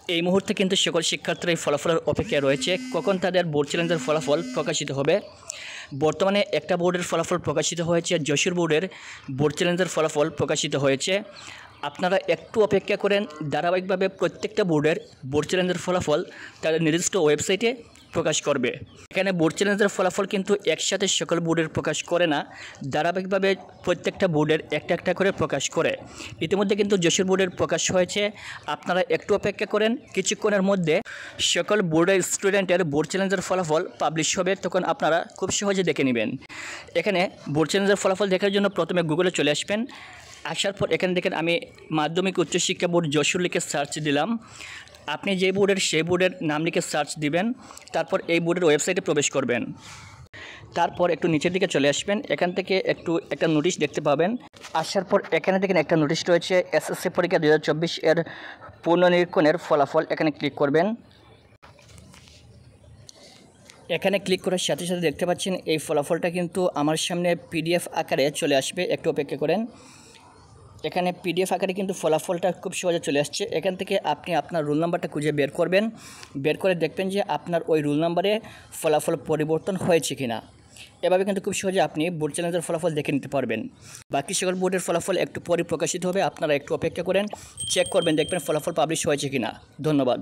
এই মুহূর্তে কিন্তু সকল শিক্ষার্থীরা এই ফলাফলের অপেক্ষায় রয়েছে কখন তাদের বোর্ড চ্যালেঞ্জের ফলাফল প্রকাশিত হবে। বর্তমানে একটা বোর্ডের ফলাফল প্রকাশিত হয়েছে, যশোর বোর্ডের বোর্ড চ্যালেঞ্জের ফলাফল প্রকাশিত হয়েছে। আপনারা একটু অপেক্ষা করেন, ধারাবাহিকভাবে প্রত্যেকটা বোর্ডের বোর্ড চ্যালেঞ্জের ফলাফল তাদের নির্দিষ্ট ওয়েবসাইটে প্রকাশ করবে। এখানে বোর্ড চ্যালেঞ্জের ফলাফল কিন্তু একসাথে সকল বোর্ডের প্রকাশ করে না, ধারাবাহিকভাবে প্রত্যেকটা বোর্ডের একটা একটা করে প্রকাশ করে। ইতিমধ্যে কিন্তু যশোর বোর্ডের প্রকাশ হয়েছে, আপনারা একটু অপেক্ষা করেন, কিছুক্ষণের মধ্যে সকল বোর্ডের স্টুডেন্টের বোর্ড চ্যালেঞ্জের ফলাফল পাবলিশ হবে, তখন আপনারা খুব সহজে দেখে নেবেন। এখানে বোর্ড চ্যালেঞ্জের ফলাফল দেখার জন্য প্রথমে গুগলে চলে আসবেন। আসার পর এখানে দেখেন আমি মাধ্যমিক উচ্চশিক্ষা বোর্ড যশোর লিখে সার্চ দিলাম। আপনি যে বোর্ডের সেই বোর্ডের নাম লিখে সার্চ দিবেন, তারপর এই বোর্ডের ওয়েবসাইটে প্রবেশ করবেন। তারপর একটু নিচের দিকে চলে আসবেন, এখান থেকে একটা নোটিশ দেখতে পাবেন। আসার পর এখানে দেখেন একটা নোটিশ রয়েছে এসএসসি পরীক্ষা 2024 এর পুনর্নিরীক্ষণের ফলাফল, এখানে ক্লিক করবেন। এখানে ক্লিক করার সাথে সাথে দেখতে পাচ্ছেন এই ফলাফলটা কিন্তু আমার সামনে পিডিএফ আকারে চলে আসবে, একটু অপেক্ষা করেন। এখানে পিডিএফ আকারে কিন্তু ফলাফলটা খুব সহজে চলে আসছে। এখান থেকে আপনি আপনার রোল নাম্বারটা খুঁজে বের করবেন, বের করে দেখবেন যে আপনার ওই রোল নাম্বারে ফলাফল পরিবর্তন হয়েছে কিনা। এভাবে কিন্তু খুব সহজে আপনি বোর্ড চ্যালেঞ্জের ফলাফল দেখে নিতে পারবেন। বাকি সকল বোর্ডের ফলাফল একটু পরে প্রকাশিত হবে, আপনারা একটু অপেক্ষা করেন, চেক করবেন, দেখবেন ফলাফল পাবলিশ হয়েছে কিনা। ধন্যবাদ।